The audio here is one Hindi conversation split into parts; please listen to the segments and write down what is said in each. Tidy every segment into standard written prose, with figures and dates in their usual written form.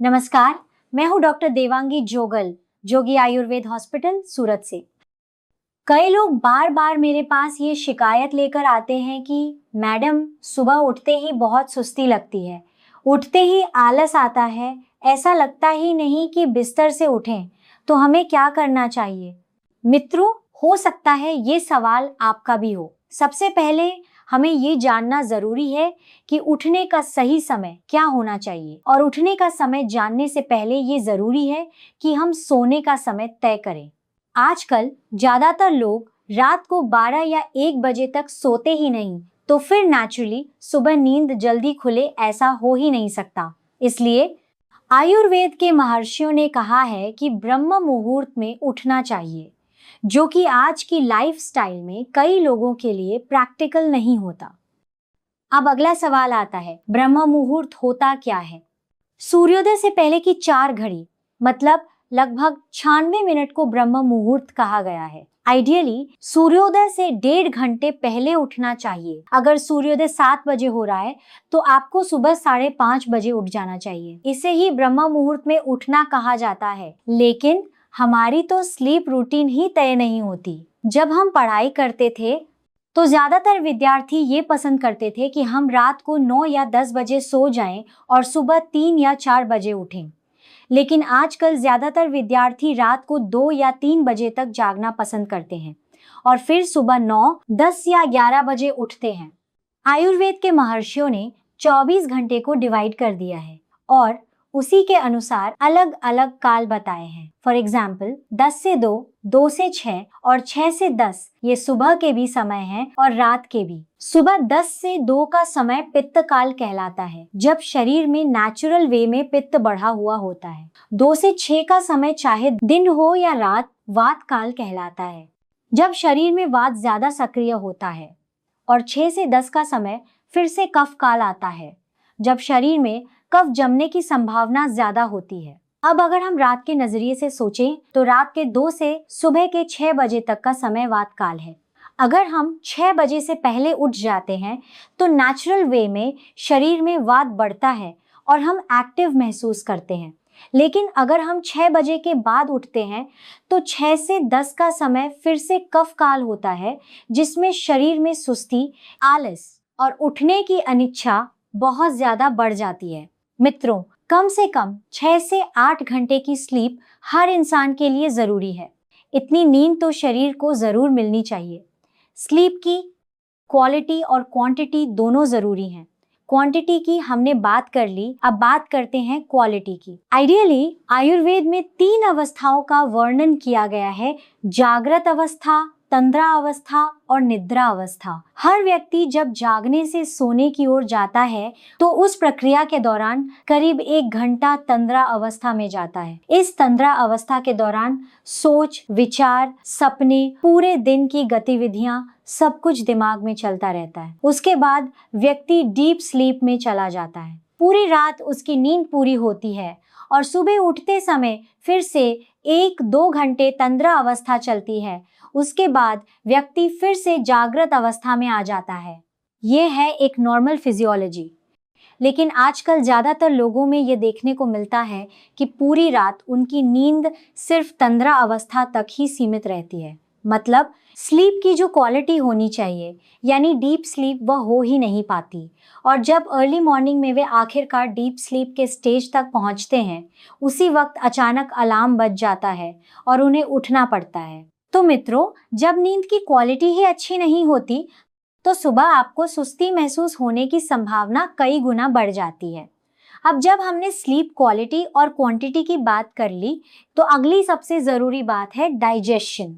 नमस्कार, मैं हूं डॉक्टर देवांगी जोगल, जोगी आयुर्वेद हॉस्पिटल सूरत से। कई लोग बार बार मेरे पास ये शिकायत लेकर आते हैं कि मैडम, सुबह उठते ही बहुत सुस्ती लगती है, उठते ही आलस आता है, ऐसा लगता ही नहीं कि बिस्तर से उठें, तो हमें क्या करना चाहिए? मित्रों, हो सकता है ये सवाल आपका भी हो। सबसे पहले हमें ये जानना जरूरी है कि उठने का सही समय क्या होना चाहिए, और उठने का समय जानने से पहले ये जरूरी है कि हम सोने का समय तय करें। आजकल ज्यादातर लोग रात को 12 या 1 बजे तक सोते ही नहीं, तो फिर नेचुरली सुबह नींद जल्दी खुले ऐसा हो ही नहीं सकता। इसलिए आयुर्वेद के महर्षियों ने कहा है कि ब्रह्म मुहूर्त में उठना चाहिए, जो कि आज की लाइफस्टाइल में कई लोगों के लिए प्रैक्टिकल नहीं होता। अब अगला सवाल आता है, ब्रह्म मुहूर्त होता क्या है? सूर्योदय से पहले की 4 घड़ी, मतलब लगभग 96 मिनट को ब्रह्म मुहूर्त कहा गया है। आइडियली सूर्योदय से 1.5 घंटे पहले उठना चाहिए। अगर सूर्योदय 7 बजे हो रहा है तो आपको सुबह 5:30 बजे उठ जाना चाहिए। इसे ही ब्रह्म मुहूर्त में उठना कहा जाता है। लेकिन हमारी तो स्लीप रूटीन ही तय नहीं होती। जब हम पढ़ाई करते थे तो ज्यादातर विद्यार्थी ये पसंद करते थे कि हम रात को 9 या 10 बजे सो जाएं और सुबह 3 या 4 बजे उठें। लेकिन आजकल ज्यादातर विद्यार्थी रात को 2 या 3 बजे तक जागना पसंद करते हैं और फिर सुबह 9, 10 या 11 बजे उठते हैं। आयुर्वेद के महर्षियों ने 24 घंटे को डिवाइड कर दिया है और उसी के अनुसार अलग अलग काल बताए हैं। फॉर एग्जाम्पल 10 से 2, 2 से 6 और 6 से 10 ये सुबह के भी समय हैं और रात के भी। सुबह 10 से 2 का समय पित्त काल कहलाता है, जब शरीर में नेचुरल वे में पित्त बढ़ा हुआ होता है। 2 से 6 का समय चाहे दिन हो या रात, वात काल कहलाता है, जब शरीर में वात ज्यादा सक्रिय होता है। और 6 से 10 का समय फिर से कफ काल आता है, जब शरीर में कफ जमने की संभावना ज्यादा होती है। अब अगर हम रात के नजरिए से सोचें तो रात के 2 से सुबह के 6 बजे तक का समय वात काल है। अगर हम 6 बजे से पहले उठ जाते हैं तो नेचुरल वे में शरीर में वात बढ़ता है और हम एक्टिव महसूस करते हैं। लेकिन अगर हम 6 बजे के बाद उठते हैं तो 6 से 10 का समय फिर से कफ काल होता है, जिसमें शरीर में सुस्ती, आलस और उठने की अनिच्छा बहुत ज्यादा बढ़ जाती है। मित्रों, कम से कम 6 से 8 घंटे की स्लीप हर इंसान के लिए जरूरी है। इतनी नींद तो शरीर को जरूर मिलनी चाहिए। स्लीप की क्वालिटी और क्वांटिटी दोनों जरूरी हैं। क्वांटिटी की हमने बात कर ली, अब बात करते हैं क्वालिटी की। आइडियली आयुर्वेद में 3 अवस्थाओं का वर्णन किया गया है: जागृत अवस्था, तंद्रा अवस्था और निद्रा अवस्था। हर व्यक्ति जब जागने से सोने की ओर जाता है तो उस प्रक्रिया के दौरान करीब 1 घंटा तंद्रा अवस्था में जाता है। इस तंद्रा अवस्था के दौरान सोच, विचार, सपने, पूरे दिन की गतिविधियां सब कुछ दिमाग में चलता रहता है। उसके बाद व्यक्ति डीप स्लीप में चला जाता है। पूरी रात उसकी नींद पूरी होती है और सुबह उठते समय फिर से 1-2 घंटे तंद्रा अवस्था चलती है। उसके बाद व्यक्ति फिर से जागृत अवस्था में आ जाता है। यह है एक नॉर्मल फिजियोलॉजी। लेकिन आजकल ज्यादातर लोगों में ये देखने को मिलता है कि पूरी रात उनकी नींद सिर्फ तंद्रा अवस्था तक ही सीमित रहती है। मतलब स्लीप की जो क्वालिटी होनी चाहिए, यानी डीप स्लीप, वह हो ही नहीं पाती। और जब अर्ली मॉर्निंग में वे आखिरकार डीप स्लीप के स्टेज तक पहुंचते हैं, उसी वक्त अचानक अलार्म बज जाता है और उन्हें उठना पड़ता है। तो मित्रों, जब नींद की क्वालिटी ही अच्छी नहीं होती तो सुबह आपको सुस्ती महसूस होने की संभावना कई गुना बढ़ जाती है। अब जब हमने स्लीप क्वालिटी और क्वांटिटी की बात कर ली तो अगली सबसे जरूरी बात है डाइजेशन।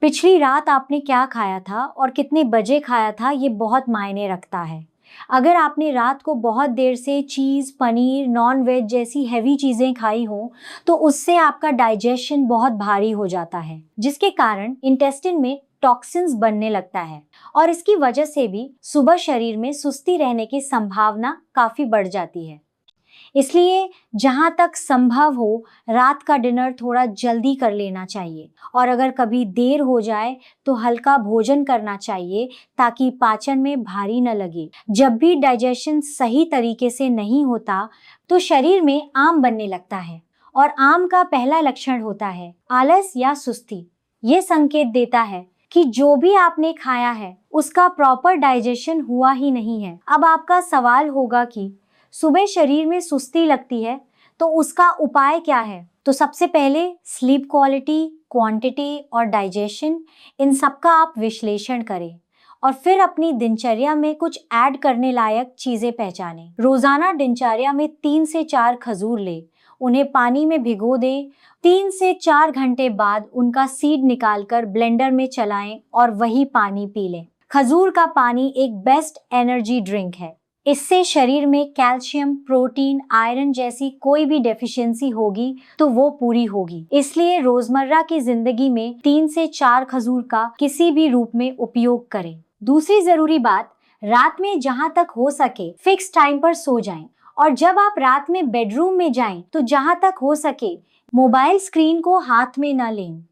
पिछली रात आपने क्या खाया था और कितने बजे खाया था, ये बहुत मायने रखता है। अगर आपने रात को बहुत देर से चीज़, पनीर, नॉन वेज जैसी हैवी चीज़ें खाई हो तो उससे आपका डाइजेशन बहुत भारी हो जाता है, जिसके कारण इंटेस्टाइन में टॉक्सिन्स बनने लगता है और इसकी वजह से भी सुबह शरीर में सुस्ती रहने की संभावना काफ़ी बढ़ जाती है। इसलिए जहां तक संभव हो रात का डिनर थोड़ा जल्दी कर लेना चाहिए और अगर कभी देर हो जाए तो हल्का भोजन करना चाहिए ताकि पाचन में भारी न लगे। जब भी डाइजेशन सही तरीके से नहीं होता तो शरीर में आम बनने लगता है और आम का पहला लक्षण होता है आलस या सुस्ती। ये संकेत देता है कि जो भी आपने खाया है उसका प्रॉपर डाइजेशन हुआ ही नहीं है। अब आपका सवाल होगा कि सुबह शरीर में सुस्ती लगती है तो उसका उपाय क्या है? तो सबसे पहले स्लीप क्वालिटी, क्वांटिटी और डाइजेशन, इन सब का आप विश्लेषण करें और फिर अपनी दिनचर्या में कुछ ऐड करने लायक चीजें पहचानें। रोजाना दिनचर्या में 3 से 4 खजूर ले, उन्हें पानी में भिगो दें। 3 से 4 घंटे बाद उनका सीड निकालकर ब्लेंडर में चलाएं और वही पानी पी लें। खजूर का पानी एक बेस्ट एनर्जी ड्रिंक है। इससे शरीर में कैल्शियम, प्रोटीन, आयरन जैसी कोई भी डेफिशिएंसी होगी तो वो पूरी होगी। इसलिए रोजमर्रा की जिंदगी में 3 से 4 खजूर का किसी भी रूप में उपयोग करें। दूसरी जरूरी बात, रात में जहां तक हो सके फिक्स टाइम पर सो जाएं और जब आप रात में बेडरूम में जाएं तो जहां तक हो सके मोबाइल स्क्रीन को हाथ में न लें।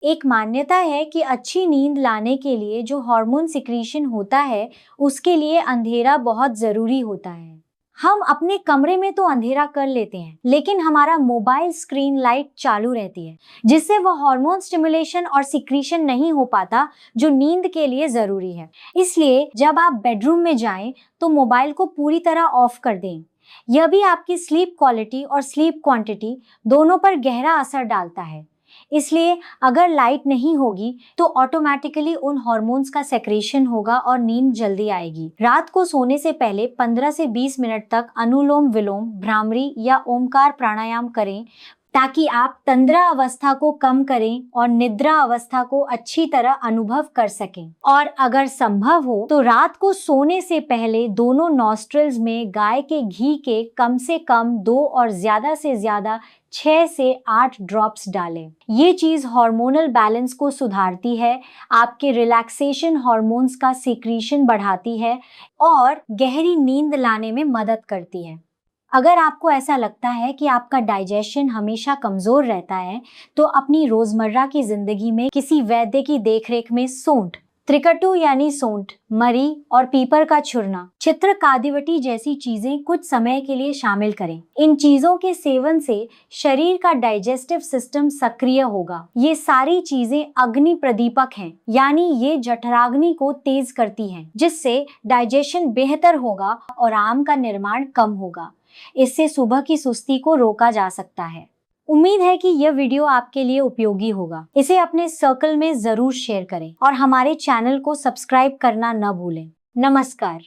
एक मान्यता है कि अच्छी नींद लाने के लिए जो हार्मोन सिक्रीशन होता है उसके लिए अंधेरा बहुत जरूरी होता है। हम अपने कमरे में तो अंधेरा कर लेते हैं लेकिन हमारा मोबाइल स्क्रीन लाइट चालू रहती है जिससे वो हार्मोन स्टिमुलेशन और सिक्रीशन नहीं हो पाता जो नींद के लिए जरूरी है। इसलिए जब आप बेडरूम में जाएं तो मोबाइल को पूरी तरह ऑफ कर दें। यह भी आपकी स्लीप क्वालिटी और स्लीप क्वांटिटी दोनों पर गहरा असर डालता है। इसलिए अगर लाइट नहीं होगी तो ऑटोमेटिकली उन हार्मोन्स का सेक्रेशन होगा और नींद जल्दी आएगी। रात को सोने से पहले 15 से 20 मिनट तक अनुलोम विलोम, भ्रामरी या ओमकार प्राणायाम करें ताकि आप तंद्रा अवस्था को कम करें और निद्रा अवस्था को अच्छी तरह अनुभव कर सकें। और अगर संभव हो तो रात को सोने से पहले दोनों नॉस्ट्रल्स में गाय के घी के कम से कम 2 और ज्यादा से ज्यादा 6 से 8 ड्रॉप्स डालें। ये चीज हार्मोनल बैलेंस को सुधारती है, आपके रिलैक्सेशन हार्मोन्स का सीक्रेशन बढ़ाती है और गहरी नींद लाने में मदद करती है। अगर आपको ऐसा लगता है कि आपका डाइजेशन हमेशा कमजोर रहता है तो अपनी रोजमर्रा की जिंदगी में किसी वैद्य की देखरेख में सौंठ, त्रिकटु यानी सौंठ, मरी और पीपर का चूर्ण, चित्रकादिवटी जैसी चीजें कुछ समय के लिए शामिल करें। इन चीजों के सेवन से शरीर का डाइजेस्टिव सिस्टम सक्रिय होगा। ये सारी चीजें अग्नि प्रदीपक हैं, यानी ये जठराग्नि को तेज करती हैं, जिससे डाइजेशन बेहतर होगा और आम का निर्माण कम होगा। इससे सुबह की सुस्ती को रोका जा सकता है। उम्मीद है कि यह वीडियो आपके लिए उपयोगी होगा। इसे अपने सर्कल में जरूर शेयर करें और हमारे चैनल को सब्सक्राइब करना न भूलें। नमस्कार।